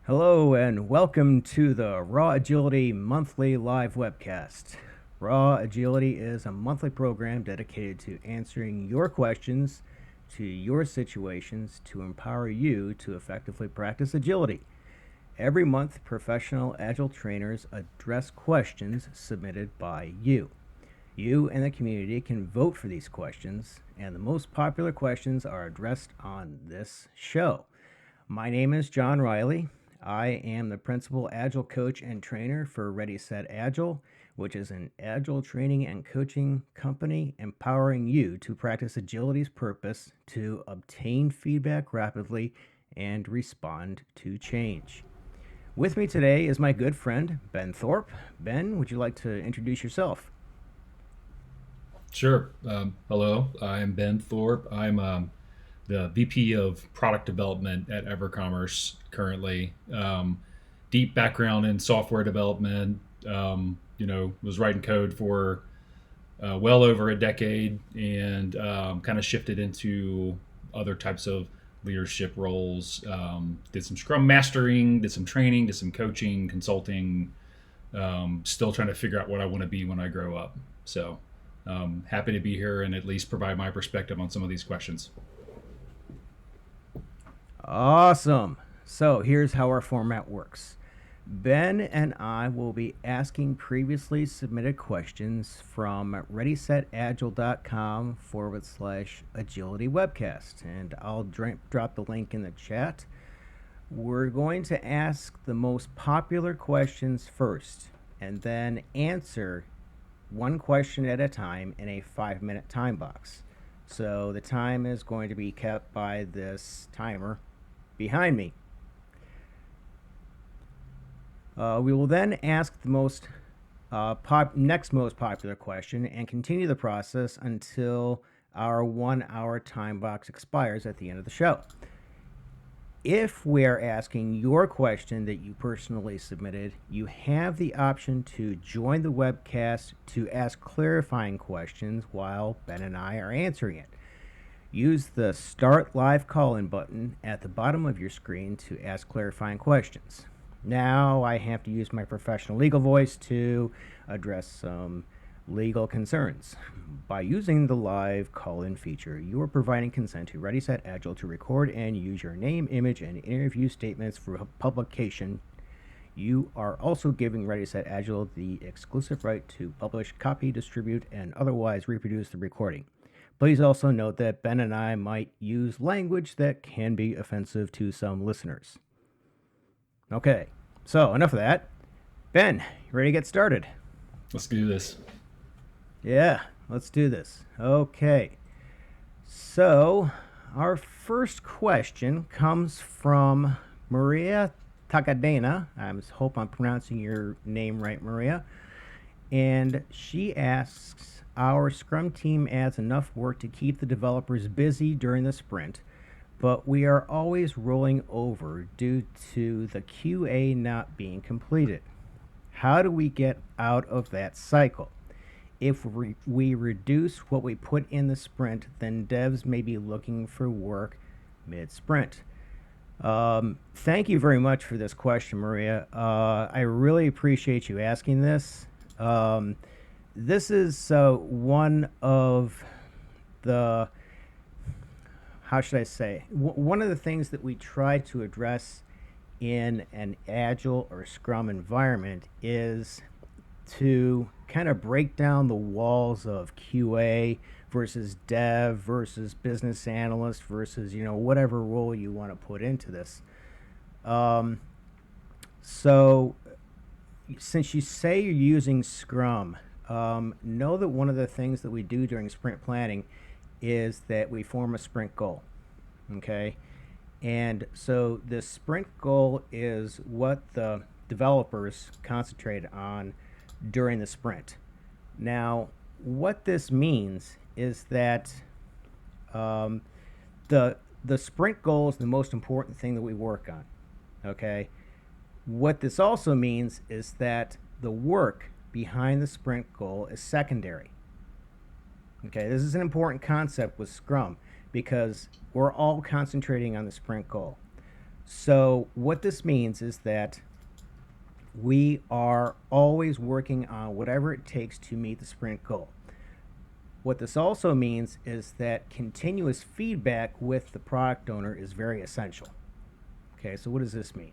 Hello and welcome to the Raw Agility monthly live webcast. Raw Agility is a monthly program dedicated to answering your questions to your situations to empower you to effectively practice agility. Every month, professional Agile trainers address questions submitted by you. You and the community can vote for these questions, and the most popular questions are addressed on this show. My name is John Riley. I am the principal Agile coach and trainer for Ready Set Agile, which is an Agile training and coaching company empowering you to practice agility's purpose to obtain feedback rapidly and respond to change. With me today is my good friend, Ben Thorp. Ben, would you like to introduce yourself? Sure. Hello, I'm Ben Thorpe. I'm the VP of Product Development at EverCommerce currently. Deep background in software development. Was writing code for well over a decade, and kind of shifted into other types of leadership roles. Did some Scrum mastering, did some training, did some coaching, consulting. Still trying to figure out what I want to be when I grow up. So happy to be here and at least provide my perspective on some of these questions. Awesome. So here's how our format works. Ben and I will be asking previously submitted questions from readysetagile.com/agility webcast, and I'll drop the link in the chat. We're going to ask the most popular questions first, and then answer one question at a time in a 5-minute time box. So the time is going to be kept by this timer behind me. We will then ask the next most popular question and continue the process until our 1 hour time box expires at the end of the show. If we're asking your question that you personally submitted, you have the option to join the webcast to ask clarifying questions while Ben and I are answering it. Use the Start Live Call-In button at the bottom of your screen to ask clarifying questions. Now I have to use my professional legal voice to address some legal concerns. By using the live call-in feature, you are providing consent to Ready Set Agile to record and use your name, image, and interview statements for publication. You are also giving Ready Set Agile the exclusive right to publish, copy, distribute, and otherwise reproduce the recording. Please also note that Ben and I might use language that can be offensive to some listeners. Okay, so enough of that. Ben, you ready to get started? Let's do this. Yeah, let's do this. Okay, so our first question comes from Maria Takadena. I hope I'm pronouncing your name right, Maria. And she asks, our Scrum team adds enough work to keep the developers busy during the sprint, but we are always rolling over due to the QA not being completed. How do we get out of that cycle? If we reduce what we put in the sprint, then devs may be looking for work mid-sprint. Thank you very much for this question, Maria. I really appreciate you asking this. This is one of the, how should I say, one of the things that we try to address in an Agile or Scrum environment is to kind of break down the walls of QA versus dev versus business analyst versus, whatever role you want to put into this. So since you say you're using Scrum, know that one of the things that we do during sprint planning is that we form a sprint goal. Okay? And so the sprint goal is what the developers concentrate on during the sprint. Now, what this means is that the sprint goal is the most important thing that we work on. Okay? What this also means is that the work behind the sprint goal is secondary. Okay, this is an important concept with Scrum because we're all concentrating on the sprint goal. So what this means is that we are always working on whatever it takes to meet the sprint goal. What this also means is that continuous feedback with the product owner is very essential. Okay, so what does this mean?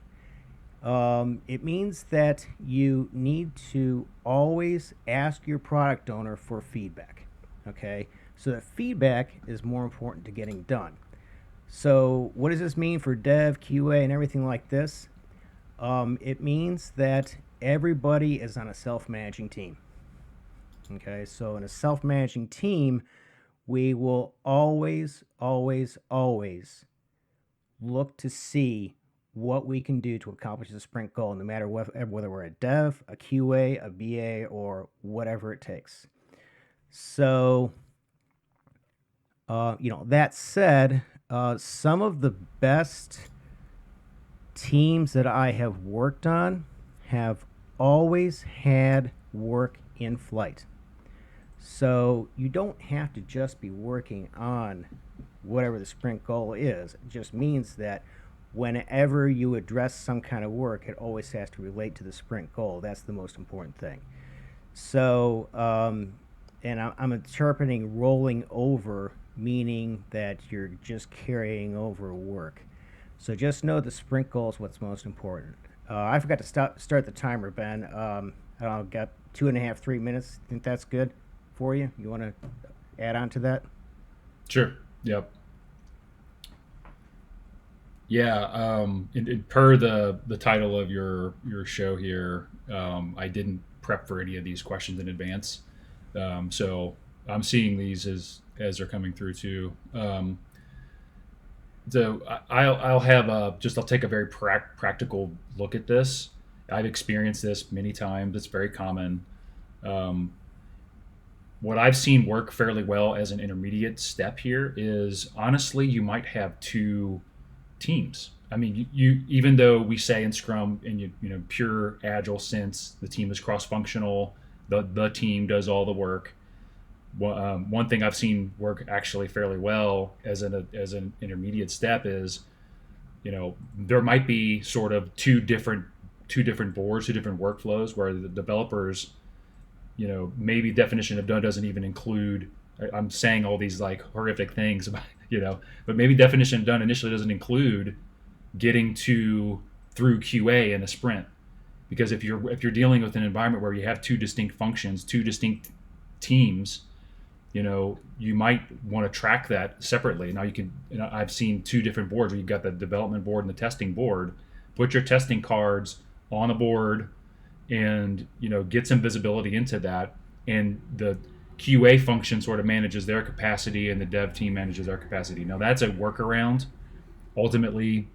It means that you need to always ask your product owner for feedback. Okay, so that feedback is more important to getting done. So, what does this mean for dev, QA, and everything like this? It means that everybody is on a self managing team. Okay, so in a self managing team, we will always, always, always look to see what we can do to accomplish the sprint goal, no matter whether we're a dev, a QA, a BA, or whatever it takes. So, that said, some of the best teams that I have worked on have always had work in flight. So you don't have to just be working on whatever the sprint goal is. It just means that whenever you address some kind of work, it always has to relate to the sprint goal. That's the most important thing. So, and I'm interpreting rolling over, meaning that you're just carrying over work. So just know the sprint goal is what's most important. I forgot to start the timer, Ben. I don't know, got 2.5, 3 minutes. Think that's good for you? You want to add on to that? Sure. Yep. Yeah. Per the title of your show here, I didn't prep for any of these questions in advance, so I'm seeing these as they're coming through too. So I'll have I'll take a very practical look at this. I've experienced this many times. It's very common. Um, what I've seen work fairly well as an intermediate step here is honestly you might have two teams. I mean, you even though we say in Scrum in pure agile sense the team is cross functional, the team does all the work. One thing I've seen work actually fairly well as an intermediate step is, there might be sort of two different boards, two different workflows where the developers, maybe definition of done doesn't even include. I'm saying all these like horrific things about, but maybe definition of done initially doesn't include getting to through QA in a sprint, because if you're dealing with an environment where you have two distinct functions, two distinct teams, you might want to track that separately. Now you can, I've seen two different boards where you've got the development board and the testing board. Put your testing cards on a board and, get some visibility into that. And the QA function sort of manages their capacity and the dev team manages their capacity. Now that's a workaround. Ultimately,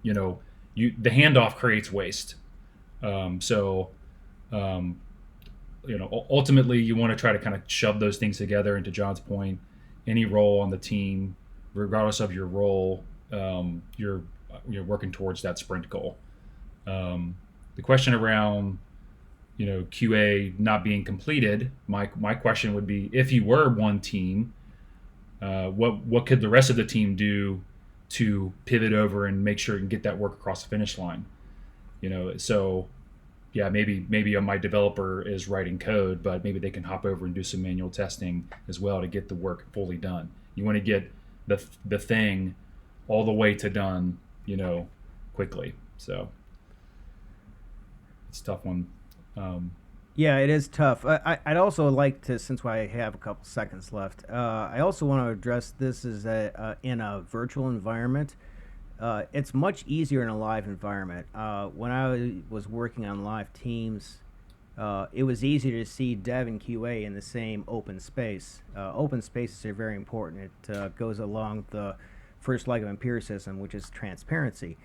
the handoff creates waste. So, ultimately you want to try to kind of shove those things together. And to John's point, any role on the team, regardless of your role, you're working towards that sprint goal. The question around QA not being completed, my question would be, if you were one team, what could the rest of the team do to pivot over and make sure and get that work across the finish line? So yeah, maybe my developer is writing code, but maybe they can hop over and do some manual testing as well to get the work fully done. You want to get the thing all the way to done, quickly. So it's a tough one. Yeah, it is tough. I'd also like to, since I have a couple seconds left, I also want to address this as in a virtual environment. It's much easier in a live environment. When I was working on live teams, it was easier to see dev and QA in the same open space. Open spaces are very important. It goes along the first leg of empiricism, which is transparency.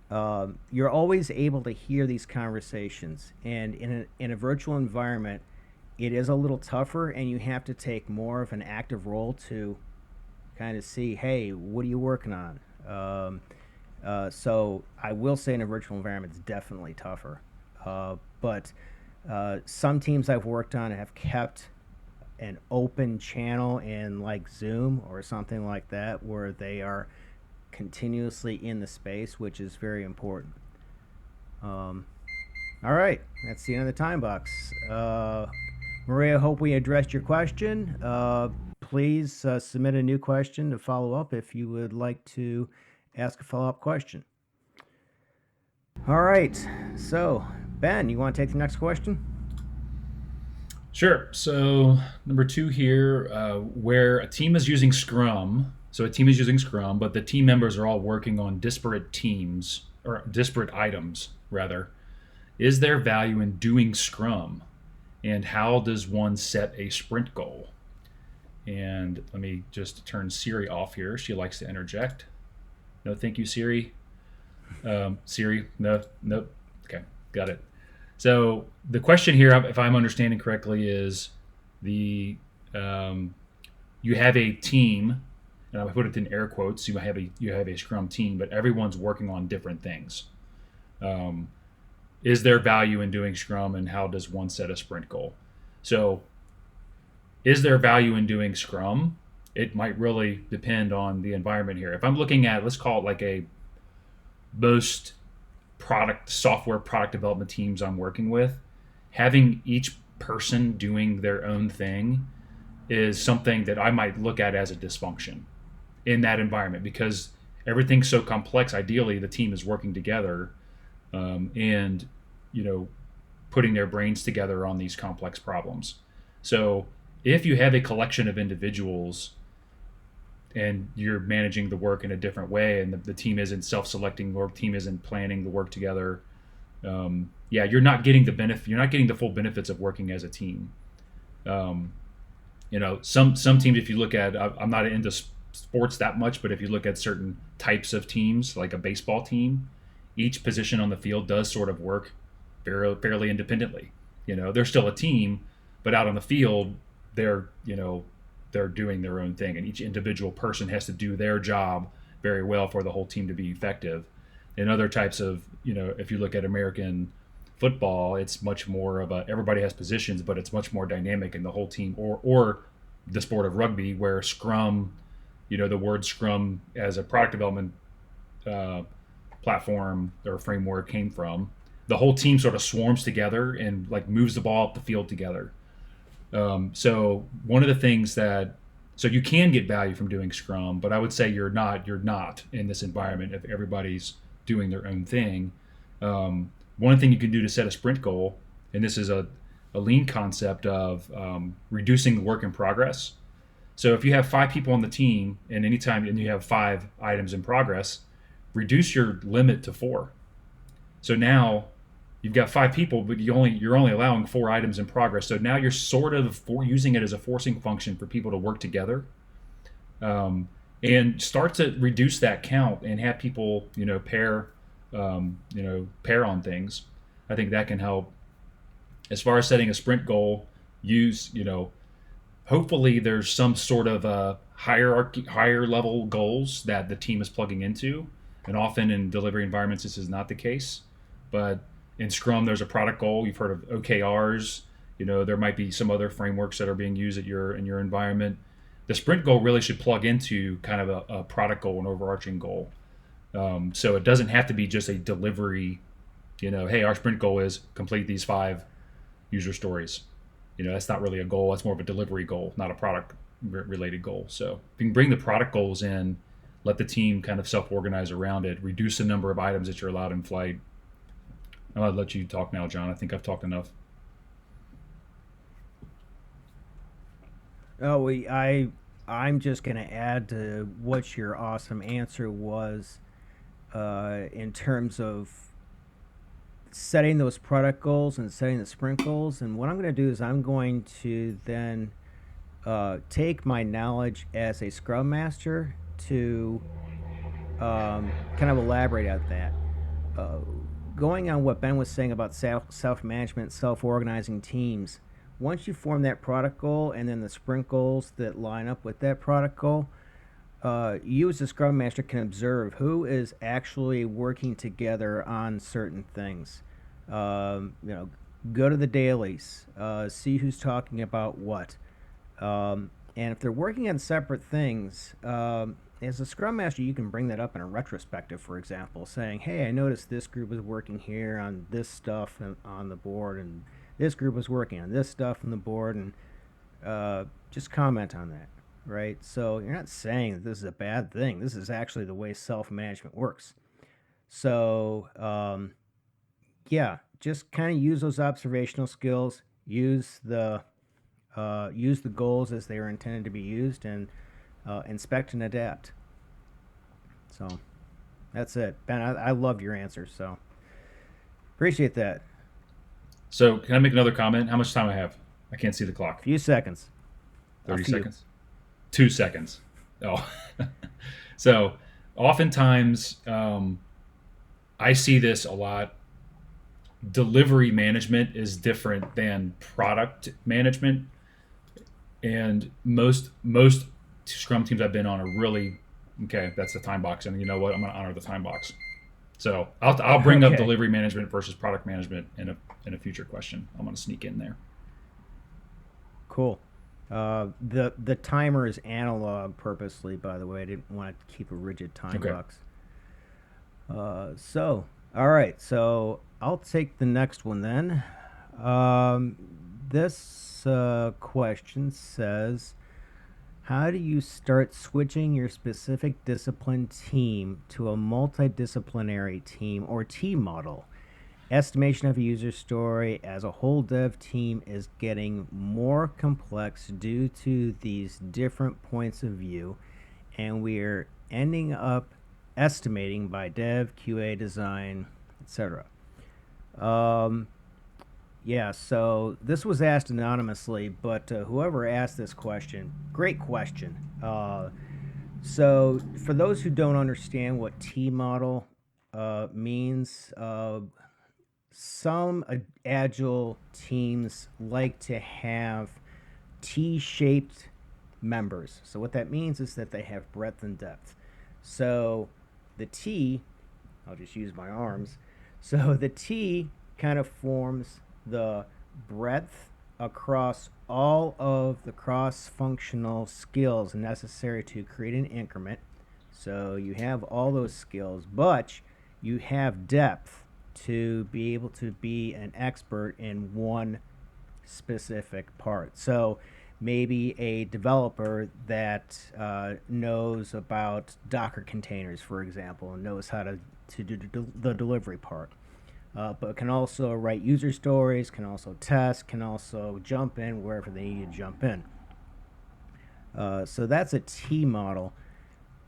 You're always able to hear these conversations, and in a virtual environment, it is a little tougher, and you have to take more of an active role to kind of see, hey, what are you working on? So I will say in a virtual environment, it's definitely tougher. But some teams I've worked on have kept an open channel in like Zoom or something like that, where they are continuously in the space, which is very important. All right, that's the end of the time box. Maria, hope we addressed your question. Please submit a new question to follow up if you would like to ask a follow-up question. All right, so Ben, you want to take the next question? Sure. So number 2 here, where a team is using Scrum. So a team is using Scrum, but the team members are all working on disparate teams or disparate items rather. Is there value in doing Scrum? And how does one set a sprint goal? And let me just turn Siri off here. She likes to interject. No, thank you, Siri. Siri, no, nope. Okay, got it. So the question here, if I'm understanding correctly, is the you have a team, and I put it in air quotes. You have a Scrum team, but everyone's working on different things. Is there value in doing Scrum, and how does one set a sprint goal? So, is there value in doing Scrum? It might really depend on the environment here. If I'm looking at, let's call it like a most software product development teams I'm working with, having each person doing their own thing is something that I might look at as a dysfunction in that environment, because everything's so complex. Ideally, the team is working together and putting their brains together on these complex problems. So if you have a collection of individuals and you're managing the work in a different way, and the team isn't self-selecting, or team isn't planning the work together, you're not getting the benefit. You're not getting the full benefits of working as a team. Some teams, if you look at, I'm not into sports that much, but if you look at certain types of teams, like a baseball team, each position on the field does sort of work fairly independently. They're still a team, but out on the field, they're doing their own thing, and each individual person has to do their job very well for the whole team to be effective. In other types of, if you look at American football, it's much more of everybody has positions, but it's much more dynamic in the whole team, or the sport of rugby, where Scrum, the word Scrum as a product development platform or framework came from. The whole team sort of swarms together and like moves the ball up the field together. So one of the things so you can get value from doing Scrum, but I would say you're not in this environment if everybody's doing their own thing. One thing you can do to set a sprint goal, and this is a lean concept of reducing the work in progress. So if you have 5 people on the team, and you have 5 items in progress, reduce your limit to 4. So now you've got 5 people, but you're only allowing 4 items in progress. So now you're sort of using it as a forcing function for people to work together, and start to reduce that count and have people, pair on things. I think that can help. As far as setting a sprint goal, hopefully there's some sort of higher level goals that the team is plugging into. And often in delivery environments, this is not the case. But in Scrum, there's a product goal. You've heard of OKRs. There might be some other frameworks that are being used in your environment. The sprint goal really should plug into kind of a product goal, an overarching goal. So it doesn't have to be just a delivery, hey, our sprint goal is complete these 5 user stories. That's not really a goal. That's more of a delivery goal, not a product related goal. So if you can bring the product goals in, let the team kind of self-organize around it, reduce the number of items that you're allowed in flight. I'll let you talk now, John. I think I've talked enough. Oh, I'm just going to add to what your awesome answer was in terms of setting those product goals and setting the sprint goals. And what I'm going to do is I'm going to then take my knowledge as a Scrum Master to kind of elaborate on that. Going on what Ben was saying about self-management, self-organizing teams, once you form that product goal and then the sprint goals that line up with that product goal, you as a Scrum Master can observe who is actually working together on certain things. Go to the dailies, see who's talking about what. And if they're working on separate things, as a Scrum Master, you can bring that up in a retrospective, for example, saying, hey, I noticed this group was working here on this stuff on the board, and this group was working on this stuff on the board, and just comment on that, right? So you're not saying that this is a bad thing. This is actually the way self-management works. So, yeah, just kind of use those observational skills, use the goals as they are intended to be used, and inspect and adapt. So that's it, Ben. I loved your answer, so appreciate that. So can I make another comment? How much time I have? I can't see the clock. Few seconds. 30 Up to you. seconds? 2 seconds. Oh. So oftentimes I see this a lot. Delivery management is different than product management. And most Scrum teams I've been on are really, okay, that's the time box. And you know what? I'm going to honor the time box. So I'll bring up Okay. delivery management versus product management in a future question. I'm going to sneak in there. Cool. The timer is analog purposely, by the way. I didn't want to keep a rigid time Okay. box. All right. So I'll take the next one then. This question says, how do you start switching your specific discipline team to a multidisciplinary team or team model? Estimation of a user story as a whole dev team is getting more complex due to these different points of view, and we're ending up estimating by dev, QA, design, etc. Yeah, so this was asked anonymously, but whoever asked this question, great question. So for those who don't understand what T model means, some agile teams like to have T-shaped members. So what that means is that they have breadth and depth. So the T, I'll just use my arms. So the T kind of forms the breadth across all of the cross-functional skills necessary to create an increment. So you have all those skills, but you have depth to be able to be an expert in one specific part. So maybe a developer that knows about Docker containers, for example, and knows how to do the delivery part. But can also write user stories, can also test, can also jump in wherever they need to jump in. So that's a T model.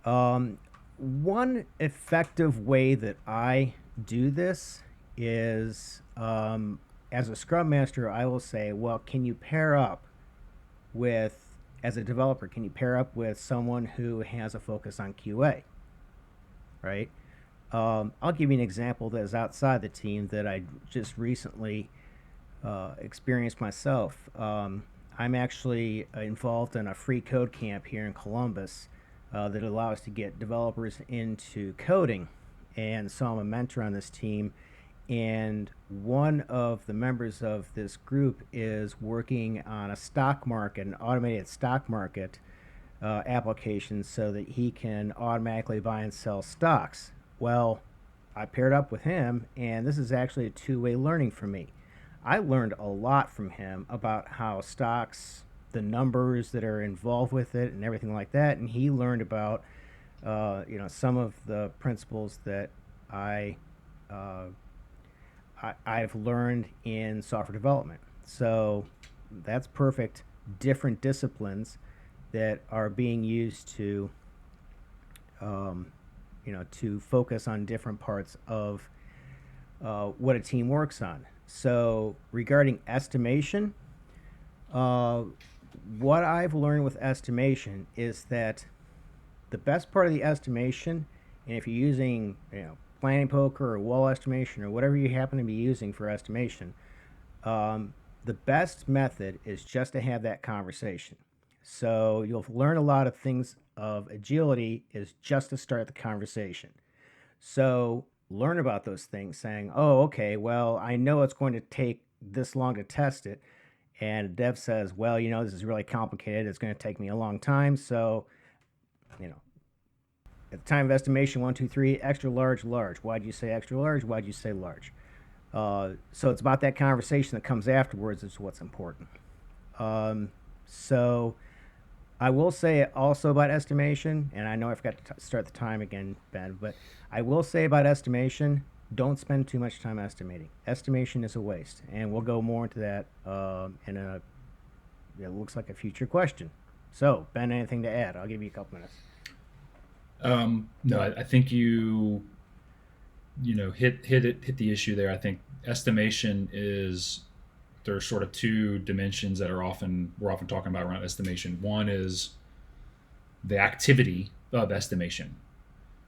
One effective way that I do this is, as a Scrum Master, I will say, well, can you pair up with, as a developer, can you pair up with someone who has a focus on QA, right? I'll give you an example that is outside the team that I just recently experienced myself. I'm actually involved in a free code camp here in Columbus that allows to get developers into coding. And so I'm a mentor on this team. And one of the members of this group is working on a stock market, an automated stock market application so that he can automatically buy and sell stocks. Well, I paired up with him, and this is actually a two-way learning for me. I learned a lot from him about how stocks, the numbers that are involved with it, and everything like that. And he learned about, some of the principles that I've learned in software development. So that's perfect. Different disciplines that are being used to, to focus on different parts of what a team works on. So regarding estimation, what I've learned with estimation is that the best part of the estimation, and if you're using, planning poker or wall estimation or whatever you happen to be using for estimation, the best method is just to have that conversation. So you'll learn a lot of things of agility is just to start the conversation. So learn about those things saying, oh, okay, well, I know it's going to take this long to test it. And dev says, well, this is really complicated. It's going to take me a long time. So, at the time of estimation, 1, 2, 3, extra large, large. Why'd you say extra large? Why'd you say large? So it's about that conversation that comes afterwards is what's important. So I will say also about estimation, and I know I forgot to start the time again, Ben, but I will say about estimation, don't spend too much time estimating. Estimation is a waste, and we'll go more into that in a, it looks like a future question. So, Ben, anything to add? I'll give you a couple minutes. No, I think hit the issue there. I think estimation is, there's sort of two dimensions that we're often talking about around estimation. One is the activity of estimation.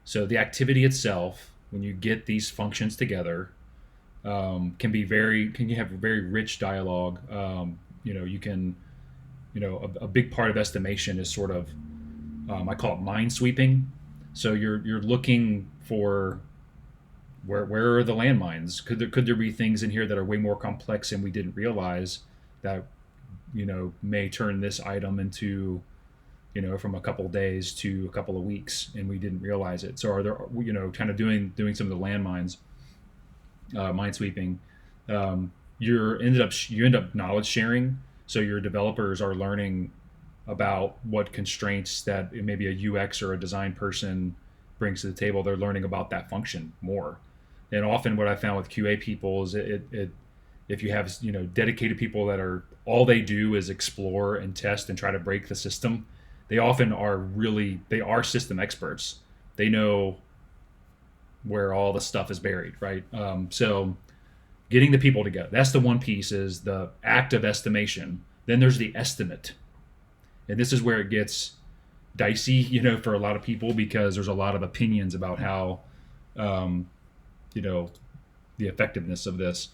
So the activity itself, when you get these functions together, can you have a very rich dialogue. You can, a big part of estimation is sort of, I call it mind sweeping. So you're looking for where are the landmines? Could there be things in here that are way more complex and we didn't realize that may turn this item into from a couple of days to a couple of weeks and we didn't realize it. So are there kind of doing some of the landmines, mind sweeping. You end up knowledge sharing. So your developers are learning about what constraints that maybe a UX or a design person brings to the table. They're learning about that function more. And often what I found with QA people is if you have dedicated people that are all they do is explore and test and try to break the system, they often are system experts. They know where all the stuff is buried, right? So getting the people together, that's the one piece, is the act of estimation. Then there's the estimate. And this is where it gets dicey, for a lot of people, because there's a lot of opinions about how, the effectiveness of this.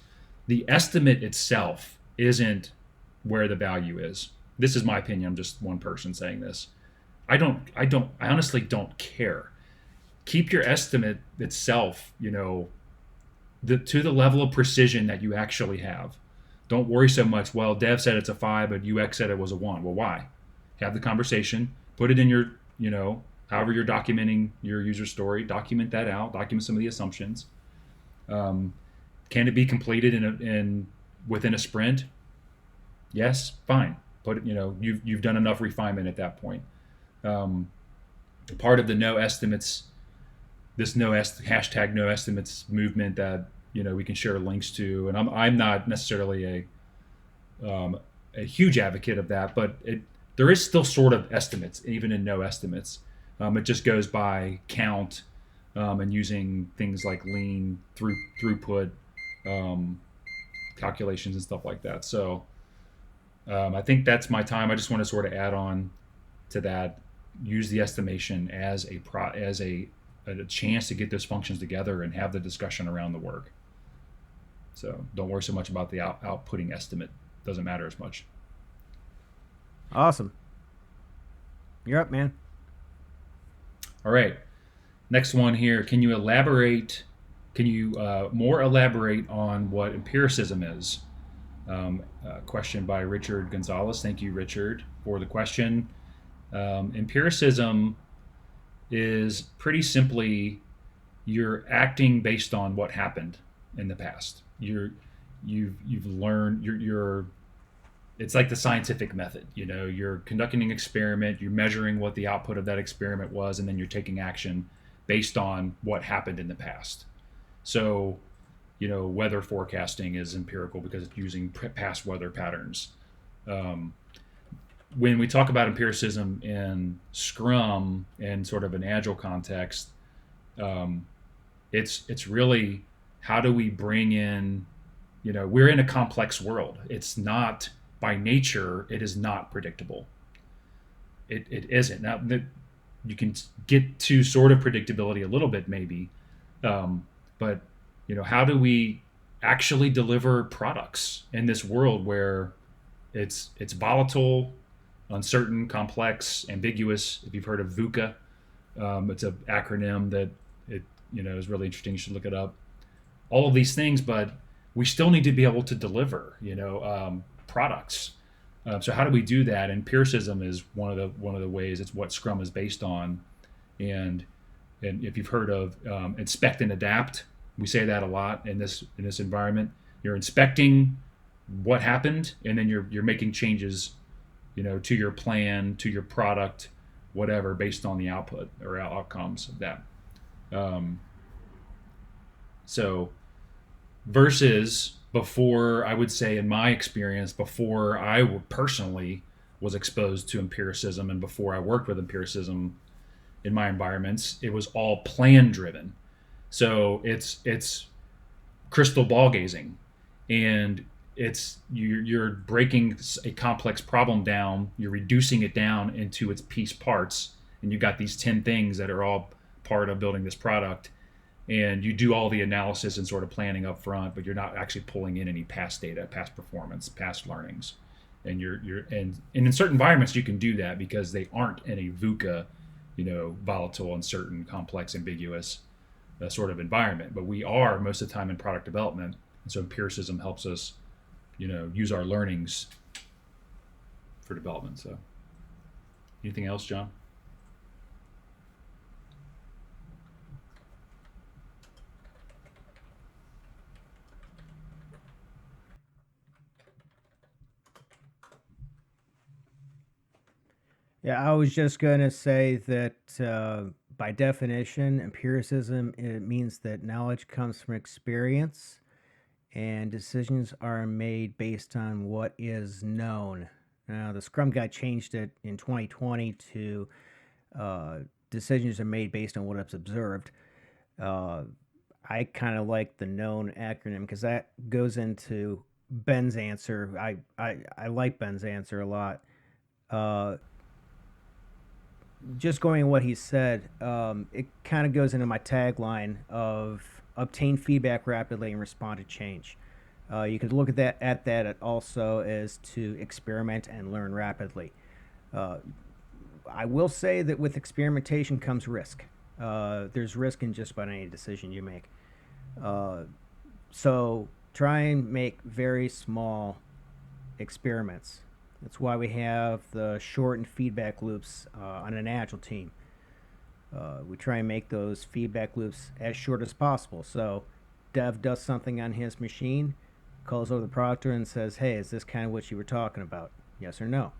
The estimate itself isn't where the value is. This is my opinion. I'm just one person saying this. I honestly don't care. Keep your estimate itself, to the level of precision that you actually have. Don't worry so much. Well, dev said it's a 5, but UX said it was a 1. Well, why? Have the conversation. Put it in your, however you're documenting your user story. Document that out. Document some of the assumptions. Can it be completed within a sprint? Yes, fine. But you've done enough refinement at that point. Part of the no estimates, hashtag no estimates movement that we can share links to, and I'm not necessarily a huge advocate of that, but there is still sort of estimates even in no estimates. It just goes by count and using things like lean throughput calculations and stuff like that. So I think that's my time. I just want to sort of add on to that. Use the estimation as a chance to get those functions together and have the discussion around the work. So don't worry so much about the outputting estimate. Doesn't matter as much. Awesome. You're up, man. All right. Next one here. Can you elaborate? Can you more elaborate on what empiricism is? Question by Richard Gonzalez. Thank you, Richard, for the question. Empiricism is pretty simply you're acting based on what happened in the past. You've learned. It's like the scientific method. You're conducting an experiment. You're measuring what the output of that experiment was, and then you're taking action based on what happened in the past. So, weather forecasting is empirical because it's using past weather patterns. When we talk about empiricism in Scrum and sort of an Agile context, it's really how do we bring in, we're in a complex world. It's not, by nature, it is not predictable. It isn't. Now, you can get to sort of predictability a little bit maybe, but how do we actually deliver products in this world where it's volatile, uncertain, complex, ambiguous? If you've heard of VUCA, it's an acronym that is really interesting. You should look it up. All of these things, but we still need to be able to deliver products. So how do we do that? Empiricism is one of the ways. It's what Scrum is based on, and And if you've heard of inspect and adapt, we say that a lot in this environment. You're inspecting what happened, and then you're making changes, to your plan, to your product, whatever, based on the output or outcomes of that. Um, so versus before, I would say in my experience, before I personally was exposed to empiricism and before I worked with empiricism in my environments, it was all plan driven. So it's crystal ball gazing, and you're breaking a complex problem down, you're reducing it down into its piece parts, and you've got these 10 things that are all part of building this product, and you do all the analysis and sort of planning up front, but you're not actually pulling in any past data, past performance, past learnings. And and in certain environments you can do that because they aren't in a VUCA, volatile, uncertain, complex, ambiguous sort of environment. But we are most of the time in product development, and so empiricism helps us, use our learnings for development. So, anything else, John? Yeah, I was just going to say that by definition, empiricism, it means that knowledge comes from experience and decisions are made based on what is known. Now, the Scrum guy changed it in 2020 to uh, decisions are made based on what is observed. Uh, I kind of like the known acronym because that goes into Ben's answer. I like Ben's answer a lot. Uh, just going on what he said, it kind of goes into my tagline of obtain feedback rapidly and respond to change. You could look at that also as to experiment and learn rapidly. Uh, I will say that with experimentation comes risk. There's risk in just about any decision you make. Uh, so try and make very small experiments. That's why we have the shortened feedback loops on an Agile team. We try and make those feedback loops as short as possible. So Dev does something on his machine, calls over the product owner and says, hey, is this kind of what you were talking about? Yes or no?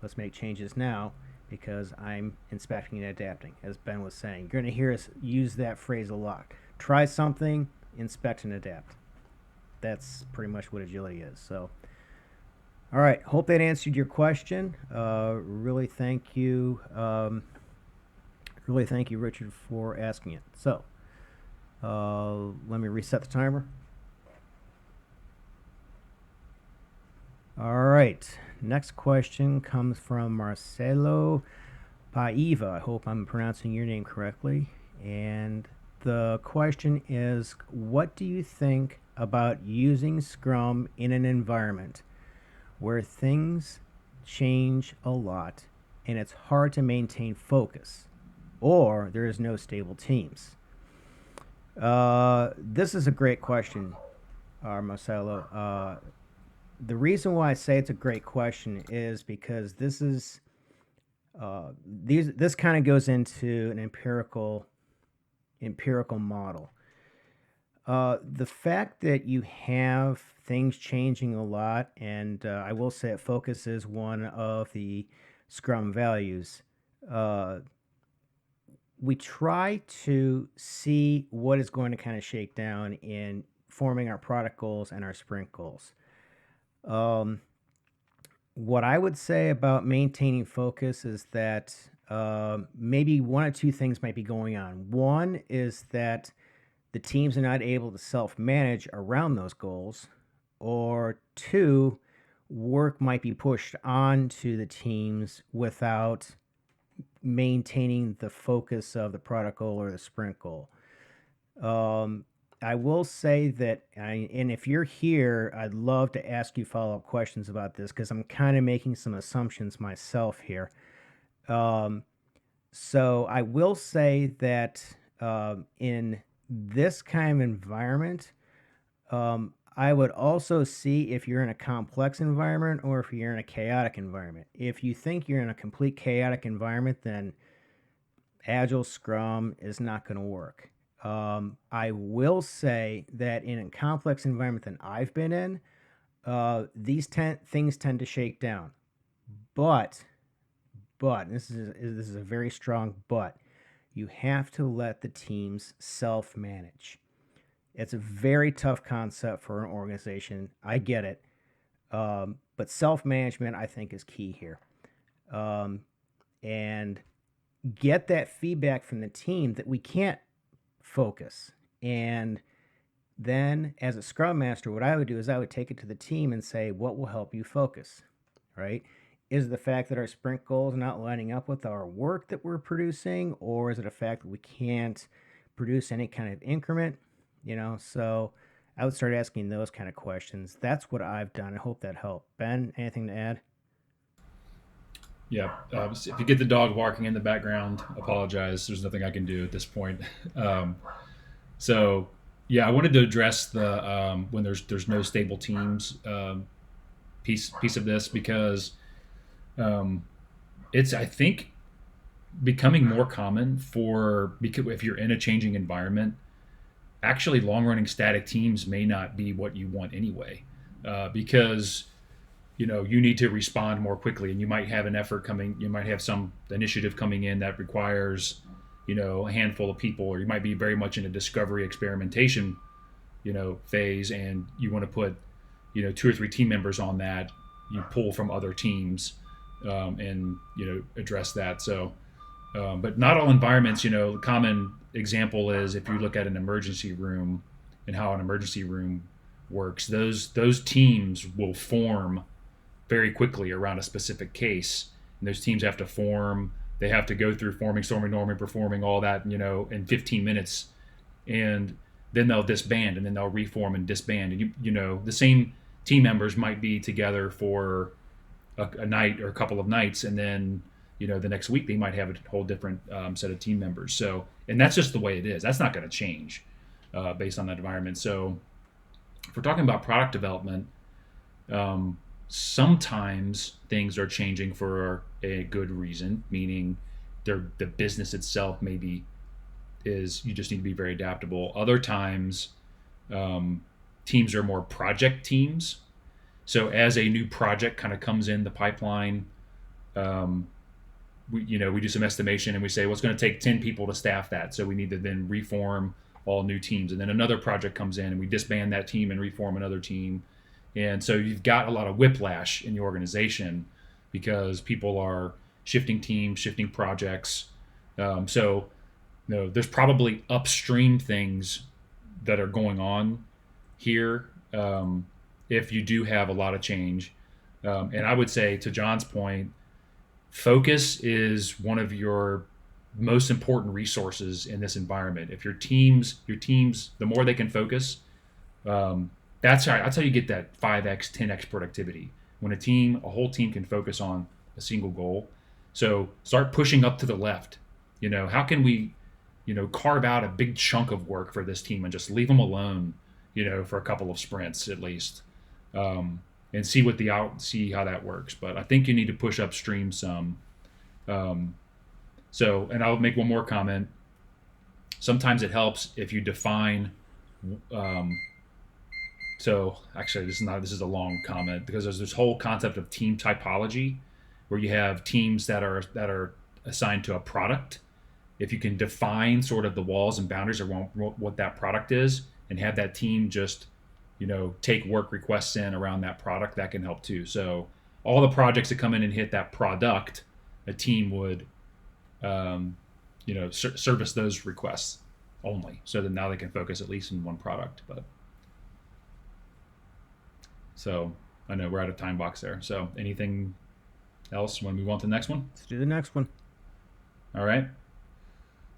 Let's make changes now because I'm inspecting and adapting, as Ben was saying. You're going to hear us use that phrase a lot. Try something, inspect and adapt. That's pretty much what agility is. So, all right. Hope that answered your question. Really thank you. Really thank you, Richard, for asking it. So, let me reset the timer. All right. Next question comes from Marcelo Paiva. I hope I'm pronouncing your name correctly. And the question is, what do you think about using Scrum in an environment where things change a lot and it's hard to maintain focus, or there is no stable teams? This is a great question, Marcelo. The reason why I say it's a great question is because this kind of goes into an empirical model. The fact that you have things changing a lot, and I will say focus is one of the Scrum values. We try to see what is going to kind of shake down in forming our product goals and our sprint goals. What I would say about maintaining focus is that maybe one or two things might be going on. One is that the teams are not able to self-manage around those goals, or two, work might be pushed onto the teams without maintaining the focus of the product goal or the sprint goal. I will say that, and if you're here, I'd love to ask you follow-up questions about this because I'm kind of making some assumptions myself here. So I will say that in this kind of environment, I would also see if you're in a complex environment or if you're in a chaotic environment. If you think you're in a complete chaotic environment, then Agile Scrum is not going to work. I will say that in a complex environment that I've been in, these things tend to shake down. But, and this is a very strong but. You have to let the teams self-manage. It's a very tough concept for an organization. I get it, but self-management I think is key here, and get that feedback from the team that we can't focus. And then as a scrum master, what I would do is I would take it to the team and say, what will help you focus, right? Is it the fact that our sprint goals are not lining up with our work that we're producing, or is it a fact that we can't produce any kind of increment? So I would start asking those kind of questions. That's what I've done. I hope that helped. Ben, anything to add? Yeah. If you get the dog barking in the background, apologize. There's nothing I can do at this point. Um, so, yeah, I wanted to address the when there's no stable teams piece of this, because um, it's, I think, becoming more common for, because if you're in a changing environment, actually long running static teams may not be what you want anyway, because you need to respond more quickly, and you might have an effort coming, you might have some initiative coming in that requires a handful of people, or you might be very much in a discovery experimentation phase, and you want to put two or three team members on that. You pull from other teams, and address that. So but not all environments, the common example is if you look at an emergency room and how an emergency room works, those teams will form very quickly around a specific case. And those teams have to form, they have to go through forming, storming, norming, performing, all that, in 15 minutes. And then they'll disband, and then they'll reform and disband. And the same team members might be together for a night or a couple of nights, and then the next week they might have a whole different set of team members. So, and that's just the way it is. That's not going to change based on that environment. So if we're talking about product development, sometimes things are changing for a good reason, meaning the business itself maybe is, you just need to be very adaptable. Other times, teams are more project teams. So as a new project kind of comes in the pipeline, we do some estimation, and we say, well, it's going to take 10 people to staff that. So we need to then reform all new teams. And then another project comes in, and we disband that team and reform another team. And so you've got a lot of whiplash in the organization because people are shifting teams, shifting projects. So there's probably upstream things that are going on here, if you do have a lot of change. And I would say, to John's point, focus is one of your most important resources in this environment. If your teams, the more they can focus, that's how you get that 5x, 10x productivity. When a whole team can focus on a single goal. So start pushing up to the left. How can we, carve out a big chunk of work for this team and just leave them alone, for a couple of sprints at least, and see how that works. But I think you need to push upstream some. And I'll make one more comment. Sometimes it helps if you define. So actually, this is a long comment, because there's this whole concept of team typology, where you have teams that are assigned to a product. If you can define sort of the walls and boundaries around what that product is, and have that team just take work requests in around that product, that can help too. So all the projects that come in and hit that product, a team would service those requests only, so that now they can focus at least in one product. But so I know we're out of time box there. So anything else when we move on to the next one? Let's do the next one. All right.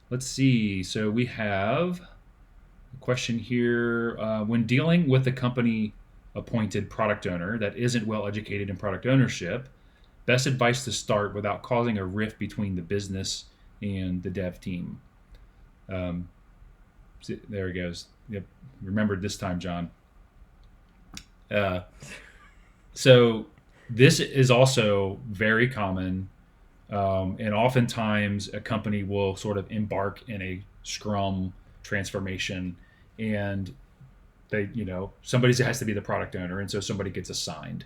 Let's see. So we have a question here. When dealing with a company appointed product owner that isn't well educated in product ownership, best advice to start without causing a rift between the business and the dev team. There he goes. Yep. Remembered this time, John. So this is also very common And oftentimes a company will sort of embark in a Scrum transformation, and they, somebody has to be the product owner, and so somebody gets assigned.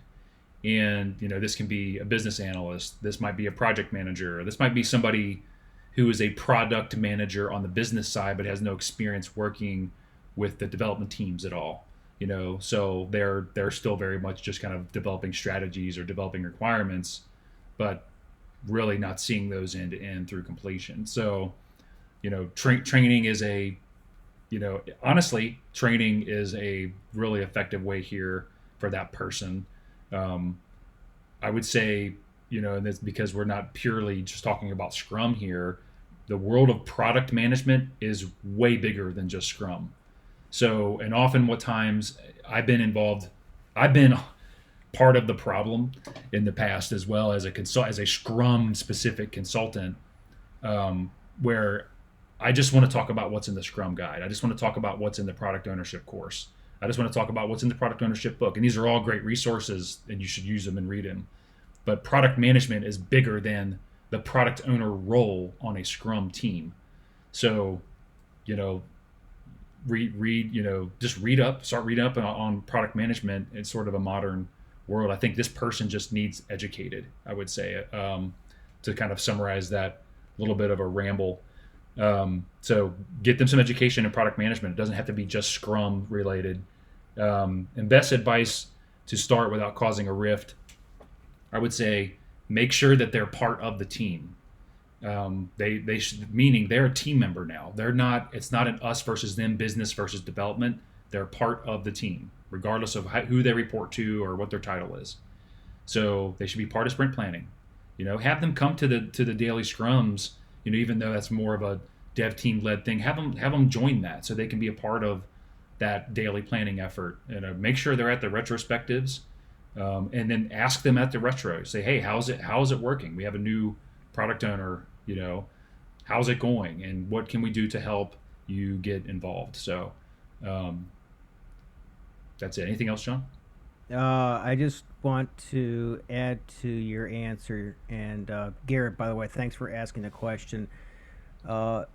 And this can be a business analyst, this might be a project manager, this might be somebody who is a product manager on the business side but has no experience working with the development teams at all. So they're still very much just kind of developing strategies or developing requirements, but really not seeing those end to end through completion. So training is honestly, training is a really effective way here for that person. I would say, and that's because we're not purely just talking about Scrum here. The world of product management is way bigger than just Scrum. So, and often what times I've been part of the problem in the past, as well as as a Scrum specific consultant, where I just want to talk about what's in the Scrum guide. I just want to talk about what's in the product ownership course. I just want to talk about what's in the product ownership book. And these are all great resources, and you should use them and read them. But product management is bigger than the product owner role on a Scrum team. So, just start reading up on product management in sort of a modern world. I think this person just needs educated, I would say, to kind of summarize that little bit of a ramble. So get them some education in product management. It doesn't have to be just Scrum related. And best advice to start without causing a rift, I would say, make sure that they're part of the team. They should, meaning they're a team member now. It's not an us versus them, business versus development. They're part of the team, regardless of who they report to or what their title is. So they should be part of sprint planning. Have them come to the daily scrums. Even though that's more of a dev team led thing, have them join that so they can be a part of that daily planning effort. Make sure they're at the retrospectives, and then ask them at the retro. Say, hey, how's it working? We have a new product owner. How's it going, and what can we do to help you get involved? So that's it. Anything else, John? I just want to add to your answer, and Garrett, by the way, thanks for asking the question. The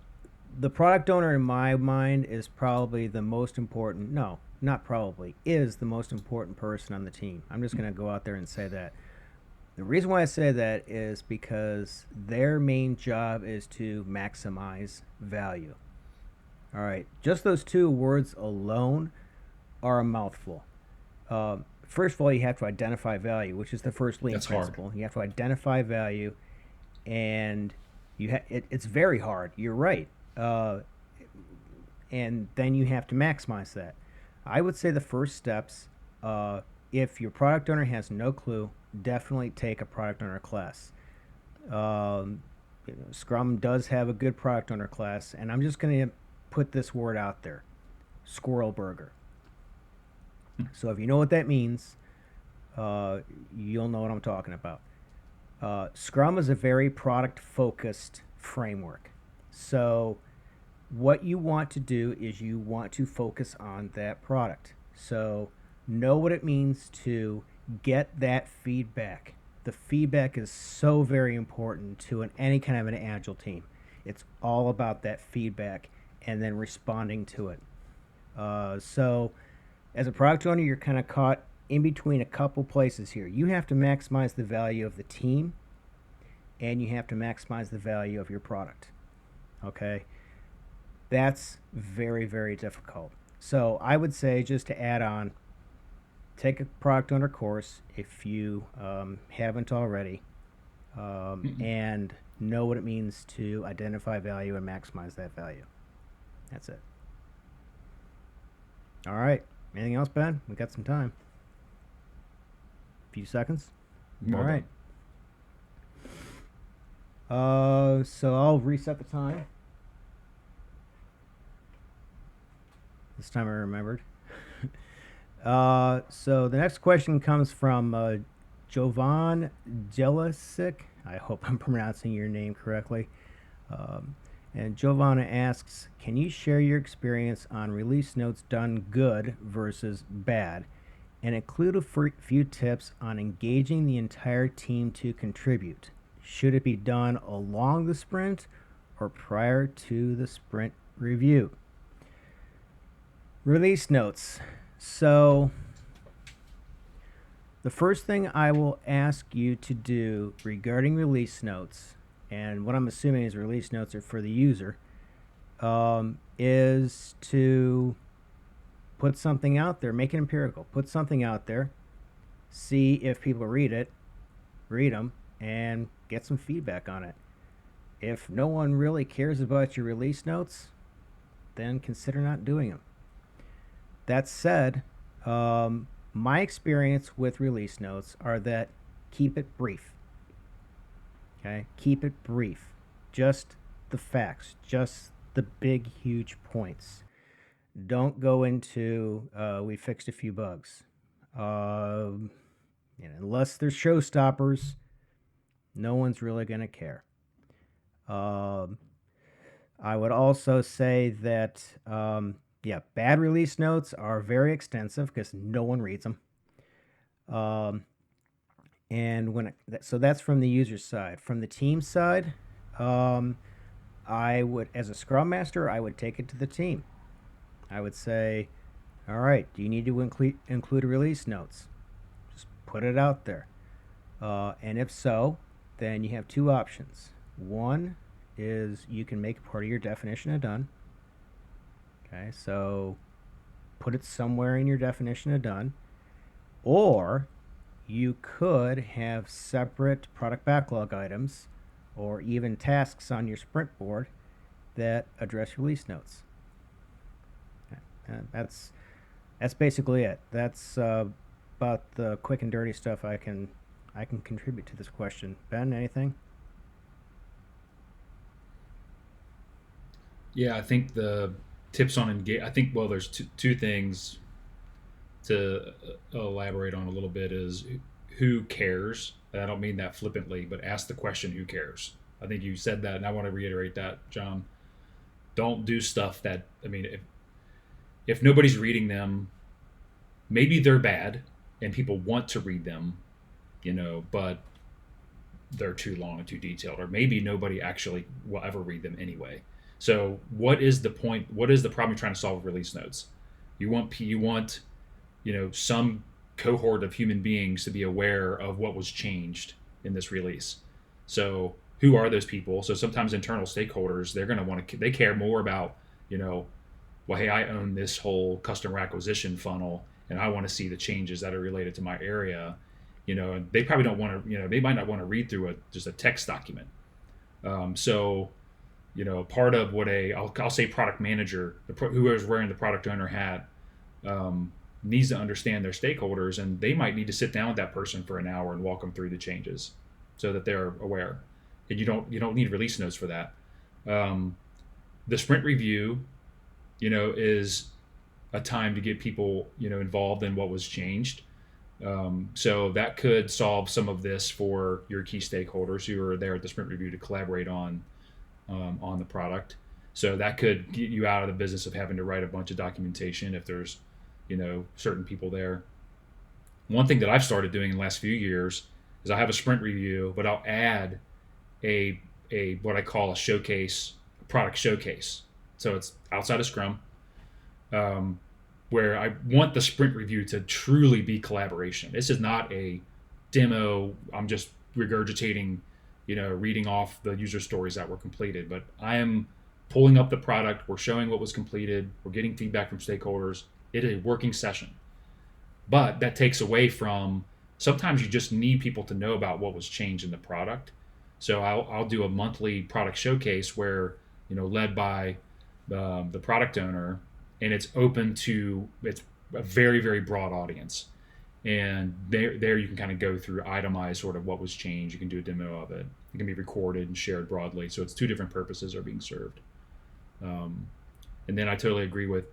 product owner, in my mind, is probably the most important. No, not probably, is the most important person on the team. I'm just going to go out there and say that. The reason why I say that is because their main job is to maximize value. All right, just those two words alone are a mouthful. First of all, you have to identify value, which is the first lean principle. Hard. You have to identify value, and it's very hard. You're right. And then you have to maximize that. I would say the first steps, if your product owner has no clue, definitely take a product owner class. Scrum does have a good product owner class, and I'm just going to put this word out there: squirrel burger. So if you know what that means, you'll know what I'm talking about. Scrum is a very product-focused framework. So what you want to do is you want to focus on that product. So know what it means to get that feedback. The feedback is so very important to any kind of an agile team. It's all about that feedback and then responding to it. So as a product owner, you're kind of caught in between a couple places here. You have to maximize the value of the team, and you have to maximize the value of your product. Okay? That's very, very difficult. So I would say, just to add on, take a product owner course if you haven't already, and know what it means to identify value and maximize that value. That's it. All right. Anything else, Ben? We got some time. A few seconds. All right. So I'll reset the time. This time I remembered. So the next question comes from Jovan Jelisic. I hope I'm pronouncing your name correctly. And Giovanna asks, can you share your experience on release notes done good versus bad, and include a few tips on engaging the entire team to contribute? Should it be done along the sprint or prior to the sprint review? Release notes. So the first thing I will ask you to do regarding release notes, and what I'm assuming is release notes are for the user, is to put something out there, make it empirical. Put something out there, see if people read them, and get some feedback on it. If no one really cares about your release notes, then consider not doing them. That said, my experience with release notes are that keep it brief. Okay, keep it brief. Just the facts, just the big, huge points. Don't go into we fixed a few bugs. Unless there's showstoppers, no one's really going to care. I would also say that bad release notes are very extensive because no one reads them. So that's from the user side. From the team side, I would, as a Scrum Master, I would take it to the team. I would say, all right, do you need to include release notes? Just put it out there. And if so, then you have two options. One is you can make it part of your definition of done. Okay, so put it somewhere in your definition of done. Or you could have separate product backlog items or even tasks on your sprint board that address release notes. That's basically it. That's about the quick and dirty stuff I can contribute to this question. Ben, anything? Yeah, I think the tips on engage. I think there's two things to elaborate on a little bit. Is who cares? And I don't mean that flippantly, but ask the question, who cares? I think you said that, and I want to reiterate that, John. Don't do stuff that, if nobody's reading them, maybe they're bad and people want to read them, but they're too long and too detailed, or maybe nobody actually will ever read them anyway. So what is the point? What is the problem you're trying to solve with release notes? You want some cohort of human beings to be aware of what was changed in this release. So who are those people? So sometimes internal stakeholders, they're going to want to, they care more about, hey, I own this whole customer acquisition funnel and I want to see the changes that are related to my area. And they probably don't want to, they might not want to read through just a text document. Part of what I'll say product manager, whoever's wearing the product owner hat, needs to understand their stakeholders, and they might need to sit down with that person for an hour and walk them through the changes so that they're aware. And you don't need release notes for that. The sprint review, is a time to get people, involved in what was changed. So that could solve some of this for your key stakeholders who are there at the sprint review to collaborate on the product. So that could get you out of the business of having to write a bunch of documentation if there's, certain people there. One thing that I've started doing in the last few years is I have a sprint review, but I'll add a what I call a showcase, a product showcase. So it's outside of Scrum, where I want the sprint review to truly be collaboration. This is not a demo. I'm just regurgitating, reading off the user stories that were completed, but I am pulling up the product. We're showing what was completed. We're getting feedback from stakeholders. It is a working session, but that takes away from, sometimes you just need people to know about what was changed in the product. So I'll do a monthly product showcase where, led by the product owner, and it's a very, very broad audience. And there you can kind of go through, itemize sort of what was changed. You can do a demo of it. It can be recorded and shared broadly. So it's two different purposes are being served. And then I totally agree with,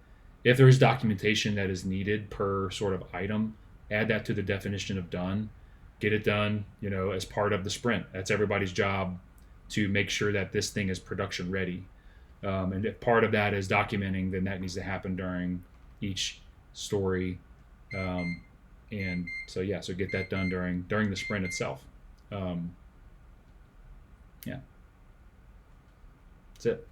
if there is documentation that is needed per sort of item, add that to the definition of done. Get it done, as part of the sprint. That's everybody's job to make sure that this thing is production ready. And if part of that is documenting, then that needs to happen during each story. And so get that done during the sprint itself. Yeah, that's it.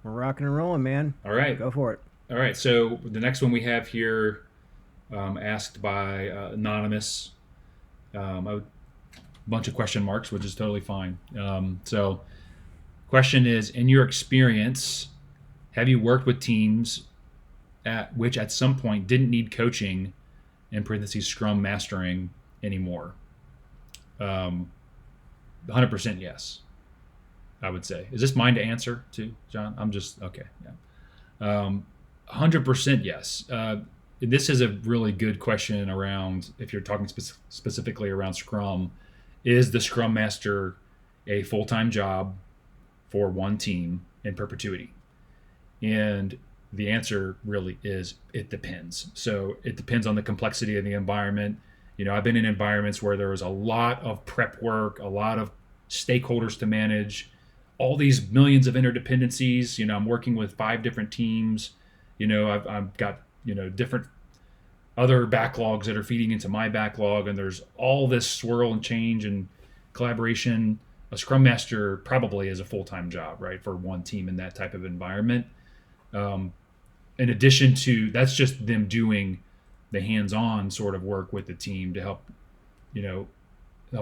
We're rocking and rolling, man. All right. Go for it. All right. So the next one we have here, asked by anonymous, a bunch of question marks, which is totally fine. So, question is: in your experience, have you worked with teams at which at some point didn't need coaching, in parentheses Scrum mastering anymore? 100% yes, I would say. Is this mine to answer too, John? I'm just okay. Yeah. 100% yes. This is a really good question around if you're talking specifically around Scrum. Is the Scrum Master a full-time job for one team in perpetuity? And the answer really is it depends. So it depends on the complexity of the environment. I've been in environments where there was a lot of prep work, a lot of stakeholders to manage, all these millions of interdependencies. I'm working with 5 different teams. I've got, different other backlogs that are feeding into my backlog, and there's all this swirl and change and collaboration. A Scrum Master probably is a full-time job, right, for one team in that type of environment. In addition to, that's just them doing the hands-on sort of work with the team to help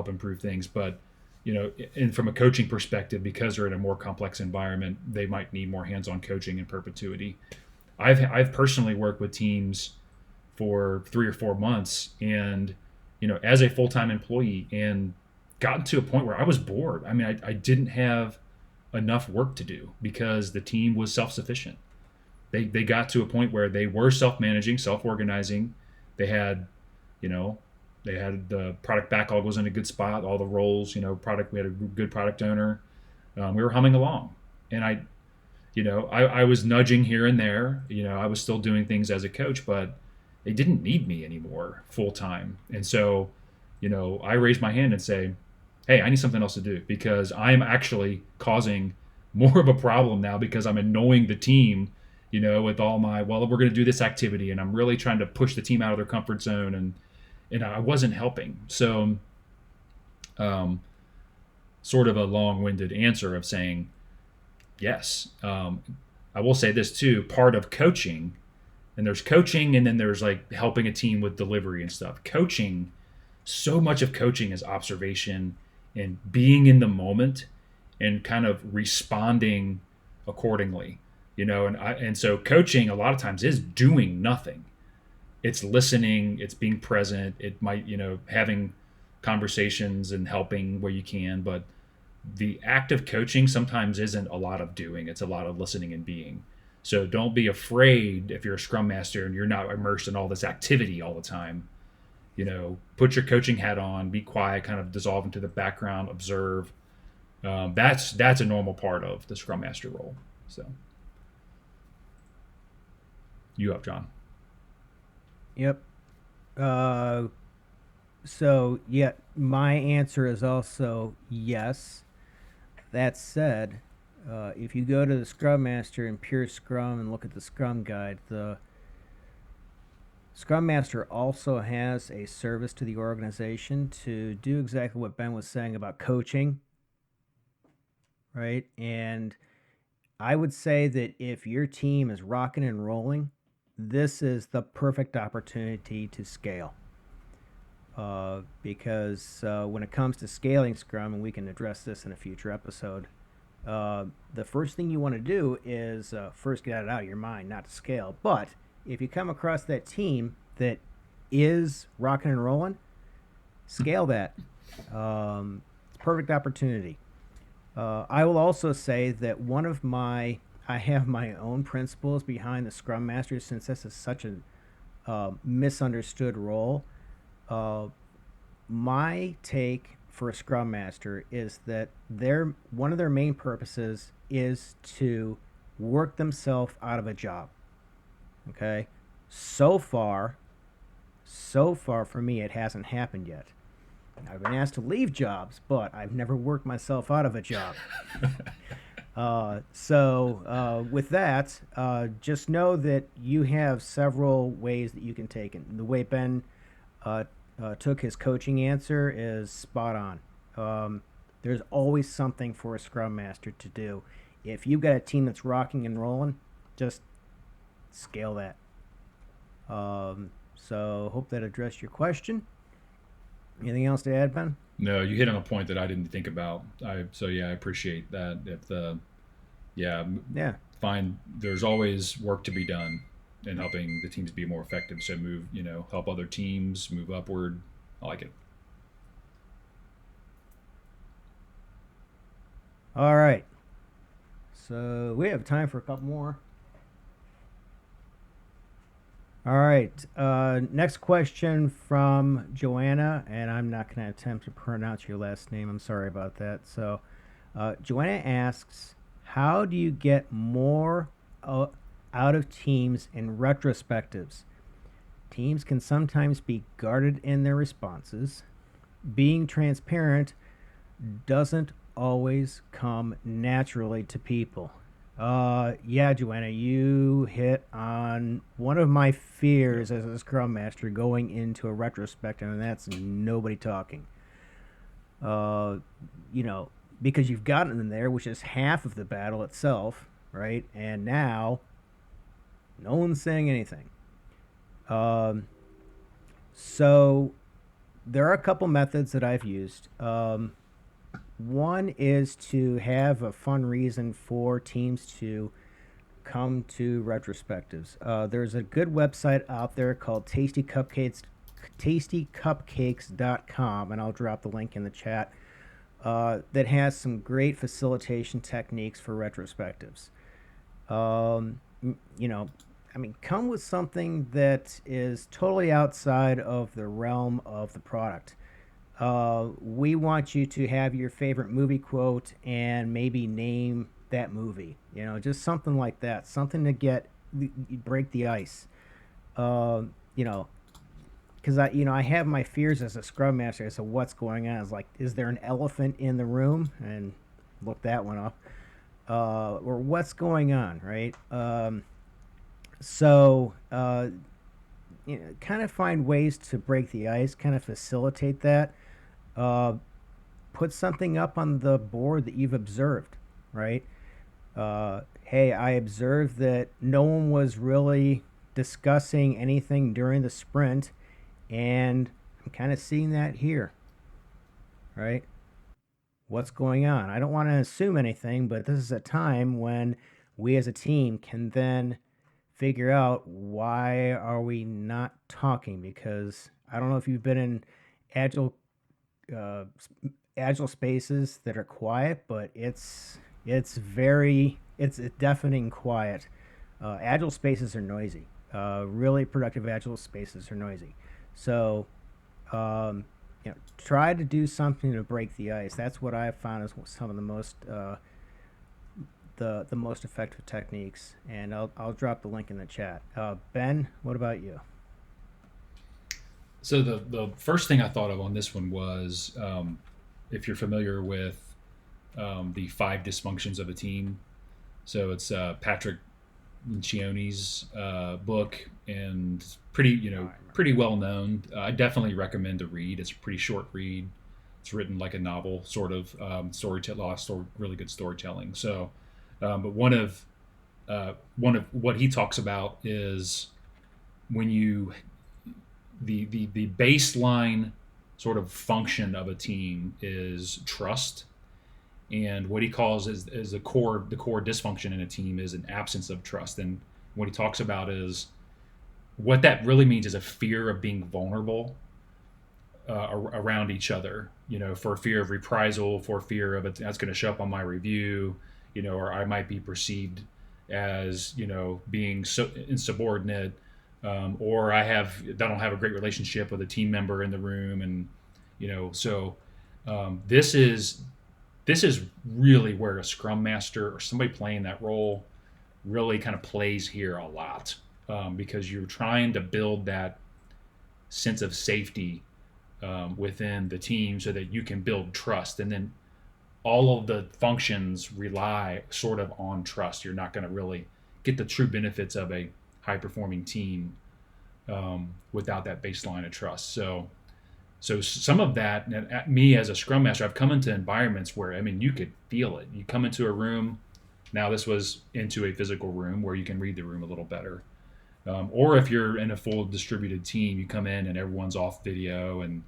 improve things. But, and from a coaching perspective, because they're in a more complex environment, they might need more hands-on coaching in perpetuity. I've personally worked with teams for 3 or 4 months, and as a full-time employee, and gotten to a point where I was bored. I mean, I didn't have enough work to do because the team was self-sufficient. They got to a point where they were self-managing, self-organizing. They had the product backlog was in a good spot. All the roles, we had a good product owner. We were humming along, and I was nudging here and there. I was still doing things as a coach, but they didn't need me anymore full time. And so, I raised my hand and say, hey, I need something else to do because I'm actually causing more of a problem now because I'm annoying the team, with all my, we're going to do this activity, and I'm really trying to push the team out of their comfort zone, and I wasn't helping. So, sort of a long-winded answer of saying, yes. I will say this too, part of coaching, and there's coaching and then there's like helping a team with delivery and stuff. Coaching, so much of coaching is observation and being in the moment and kind of responding accordingly, and so coaching a lot of times is doing nothing. It's listening, it's being present. It might, having conversations and helping where you can, but the act of coaching sometimes isn't a lot of doing. It's a lot of listening and being. So don't be afraid if you're a Scrum Master and you're not immersed in all this activity all the time. Put your coaching hat on, be quiet, kind of dissolve into the background, observe. That's a normal part of the Scrum Master role. So you up, John? Yep. So, yeah, my answer is also yes. That said, if you go to the Scrum Master in Pure Scrum and look at the Scrum Guide, the Scrum Master also has a service to the organization to do exactly what Ben was saying about coaching, right? And I would say that if your team is rocking and rolling, this is the perfect opportunity to scale. Because when it comes to scaling Scrum, and we can address this in a future episode, the first thing you want to do is first get it out of your mind, not to scale. But if you come across that team that is rocking and rolling, scale that. It's a perfect opportunity. I will also say that I have my own principles behind the Scrum Master, since this is such a misunderstood role. My take for a Scrum Master is that one of their main purposes is to work themselves out of a job. Okay? So far for me, it hasn't happened yet. I've been asked to leave jobs, but I've never worked myself out of a job. So with that, just know that you have several ways that you can take it. The way Ben took his coaching answer is spot on. There's always something for a Scrum Master to do. If you've got a team that's rocking and rolling, just scale that. So hope that addressed your question. Anything else to add, Ben? No, you hit on a point that I didn't think about. I appreciate that. If the yeah, Yeah. find there's always work to be done in helping the teams be more effective. So move, help other teams move upward. I like it. All right. So we have time for a couple more. All right. Next question from Joanna, and I'm not going to attempt to pronounce your last name. I'm sorry about that. So, Joanna asks, how do you get more out of teams in retrospectives? Teams can sometimes be guarded in their responses. Being transparent doesn't always come naturally to people. Yeah, Joanna, you hit on one of my fears as a Scrum Master going into a retrospective, and that's nobody talking. You know, because you've gotten them there, which is half of the battle itself, right? And now, no one's saying anything. So there are a couple methods that I've used. One is to have a fun reason for teams to come to retrospectives. There's a good website out there called tastycupcakes.com, and I'll drop the link in the chat, that has some great facilitation techniques for retrospectives. Come with something that is totally outside of the realm of the product. We want you to have your favorite movie quote and maybe name that movie. Just something like that. Something to break the ice. Because I have my fears as a Scrum Master. So what's going on? Is like, is there an elephant in the room? And look that one up. Or what's going on, right? Kind of find ways to break the ice, kind of facilitate that. Put something up on the board that you've observed, right? Hey, I observed that no one was really discussing anything during the sprint, and I'm kind of seeing that here, right? What's going on? I don't want to assume anything, but this is a time when we as a team can then figure out, why are we not talking? Because I don't know if you've been in agile agile spaces that are quiet, but it's deafening quiet. Agile spaces are noisy. Really productive agile spaces are noisy. So, try to do something to break the ice. That's what I've found is some of the most the most effective techniques, and I'll drop the link in the chat. Ben, what about you? So the first thing I thought of on this one was, if you're familiar with the five dysfunctions of a team. So it's Patrick Lencioni's book, and pretty well known. I definitely recommend to read. It's a pretty short read. It's written like a novel, sort of, really good storytelling. So, but one of what he talks about is when the baseline sort of function of a team is trust, and what he calls is the core dysfunction in a team is an absence of trust. And what he talks about is what that really means is a fear of being vulnerable around each other, for fear of reprisal, for fear of that's going to show up on my review, or I might be perceived as, being so insubordinate, or I don't have a great relationship with a team member in the room. And, this is really where a Scrum Master or somebody playing that role really kind of plays here a lot, because you're trying to build that sense of safety within the team so that you can build trust. And then all of the functions rely sort of on trust. You're not going to really get the true benefits of a high performing team without that baseline of trust. So So some of that, and me as a Scrum Master, I've come into environments where, I mean, you could feel it. You come into a room. Now this was into a physical room where you can read the room a little better. Or if you're in a full distributed team, you come in and everyone's off video, and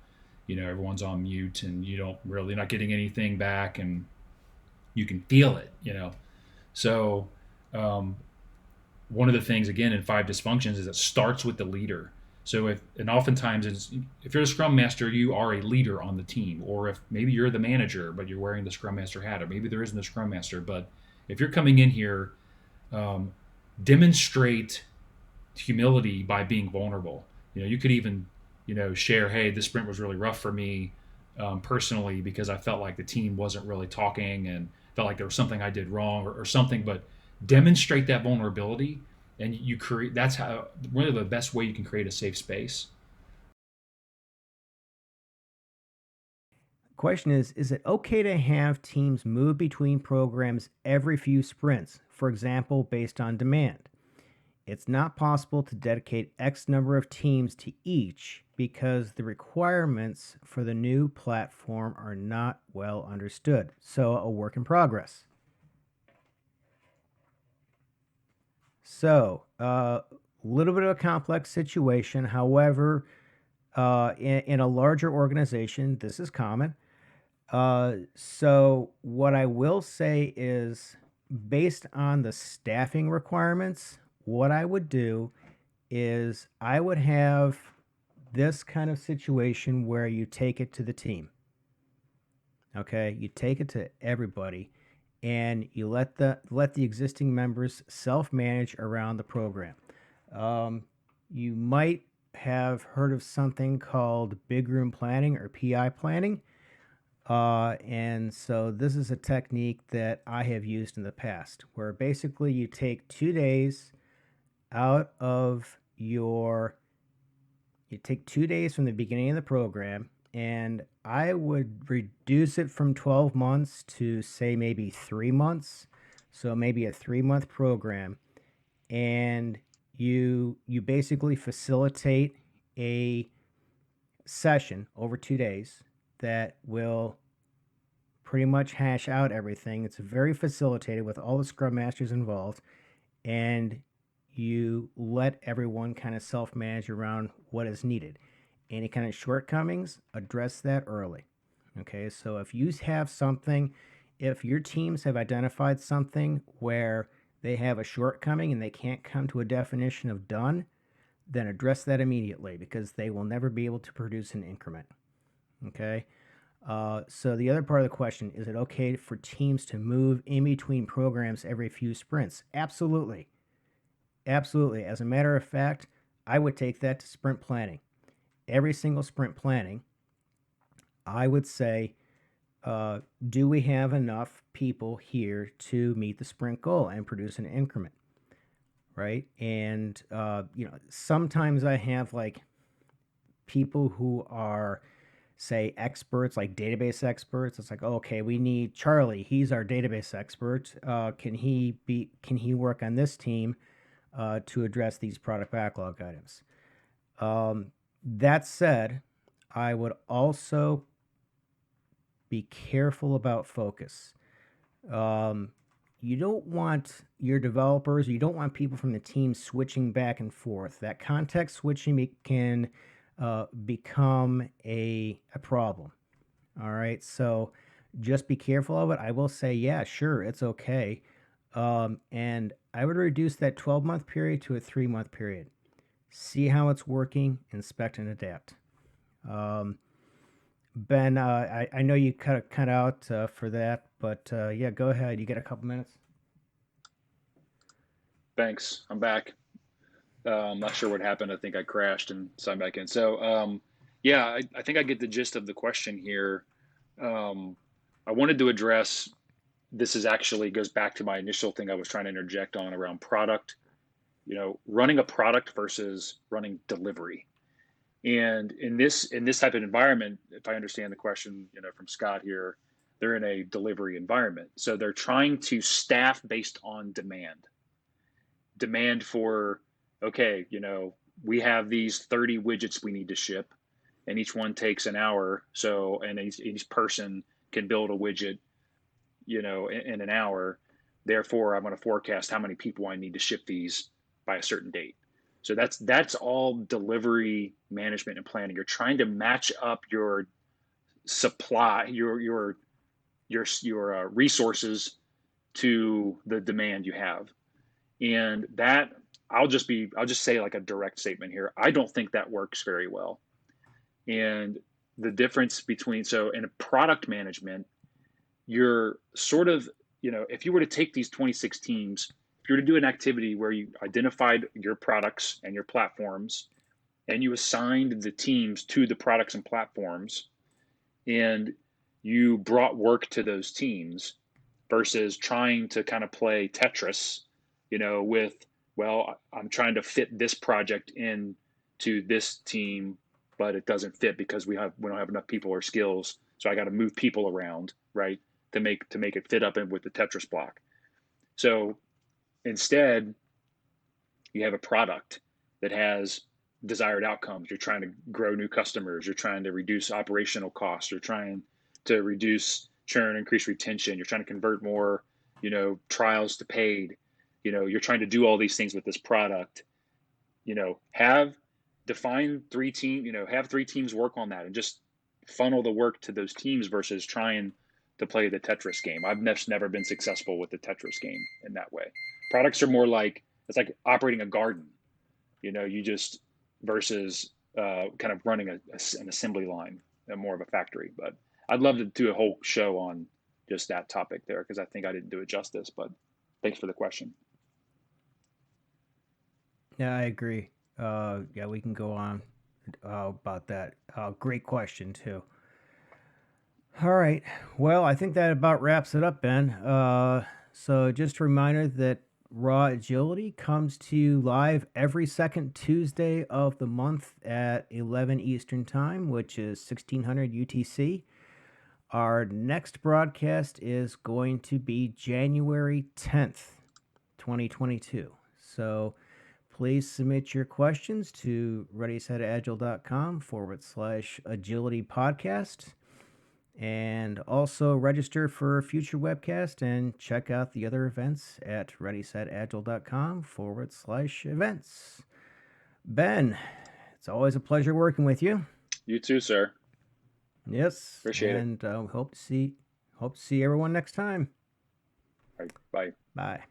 everyone's on mute, and you don't really not getting anything back, and you can feel it. So um, one of the things, again, in five dysfunctions is it starts with the leader. So and oftentimes if you're a Scrum Master, you are a leader on the team, or if maybe you're the manager but you're wearing the Scrum Master hat, or maybe there isn't a Scrum Master. But if you're coming in here, um, demonstrate humility by being vulnerable. You could even share, hey, this sprint was really rough for me, personally, because I felt like the team wasn't really talking and felt like there was something I did wrong, or something. But demonstrate that vulnerability, and you create. That's how one of the best way you can create a safe space. Question is it okay to have teams move between programs every few sprints, for example, based on demand? It's not possible to dedicate X number of teams to each because the requirements for the new platform are not well understood. So, a work in progress. So, a little bit of a complex situation. However, in a larger organization, this is common. So, what I will say is, based on the staffing requirements, what I would do is I would have this kind of situation where you take it to the team. Okay, you take it to everybody, and you let the existing members self-manage around the program. You might have heard of something called big room planning or PI planning. And so this is a technique that I have used in the past, where basically you take 2 days out of your, you take 2 days from the beginning of the program, and I would reduce it from 12 months to, say, maybe 3 months. So maybe a 3-month program, and you basically facilitate a session over 2 days that will pretty much hash out everything. It's very facilitated with all the Scrum Masters involved, and you let everyone kind of self-manage around what is needed. Any kind of shortcomings, address that early. Okay, so if you have something, if your teams have identified something where they have a shortcoming and they can't come to a definition of done, then address that immediately, because they will never be able to produce an increment. Okay, so the other part of the question, is it okay for teams to move in between programs every few sprints? Absolutely. Absolutely. As a matter of fact, I would take that to sprint planning. Every single sprint planning, I would say, do we have enough people here to meet the sprint goal and produce an increment? Right. And, sometimes I have like people who are, say, experts, like database experts. It's like, oh, okay, we need Charlie. He's our database expert. Can he work on this team to address these product backlog items? That said, I would also be careful about focus. You don't want your developers, you don't want people from the team switching back and forth. That context switching can become a problem. All right, so just be careful of it. I will say, yeah, sure, it's okay. And I would reduce that 12-month period to a 3-month period. See how it's working, inspect and adapt. Ben, I know you cut out for that, but yeah, go ahead. You get a couple minutes. Thanks. I'm back. I'm not sure what happened. I think I crashed and signed back in. So, yeah, I think I get the gist of the question here. I wanted to address, this is actually goes back to my initial thing I was trying to interject on around product, running a product versus running delivery. And in this type of environment, if I understand the question, from Scott here, they're in a delivery environment. So they're trying to staff based on demand for, okay, we have these 30 widgets we need to ship. and each one takes an hour. So, and each person can build a widget, in an hour. Therefore, I'm going to forecast how many people I need to ship these by a certain date. So that's all delivery management and planning. You're trying to match up your supply, your resources to the demand you have. And that I'll just say like a direct statement here. I don't think that works very well. And the difference between, so in product management, you're sort of, if you were to take these 26 teams, if you were to do an activity where you identified your products and your platforms and you assigned the teams to the products and platforms and you brought work to those teams versus trying to kind of play Tetris, with, well, I'm trying to fit this project in to this team, but it doesn't fit because we don't have enough people or skills. So I got to move people around, right, to make it fit up in with the Tetris block. So instead, you have a product that has desired outcomes. You're trying to grow new customers. You're trying to reduce operational costs. You're trying to reduce churn, increase retention. You're trying to convert more, trials to paid. You're trying to do all these things with this product. Have three teams work on that and just funnel the work to those teams versus trying to play the Tetris game. I've never been successful with the Tetris game in that way. Products are more like, it's like operating a garden, you just, versus kind of running an assembly line, more of a factory. But I'd love to do a whole show on just that topic there, because I think I didn't do it justice, but thanks for the question. Yeah, I agree. Yeah, we can go on about that. Great question, too. All right. Well, I think that about wraps it up, Ben. So just a reminder that Raw Agility comes to you live every second Tuesday of the month at 11 Eastern Time, which is 1600 UTC. Our next broadcast is going to be January 10th, 2022. So please submit your questions to readysetagile.com/agility podcast. And also register for a future webcast and check out the other events at readysetagile.com/events. Ben, it's always a pleasure working with you. You too, sir. Yes. Appreciate it. And hope to see everyone next time. All right, bye. Bye.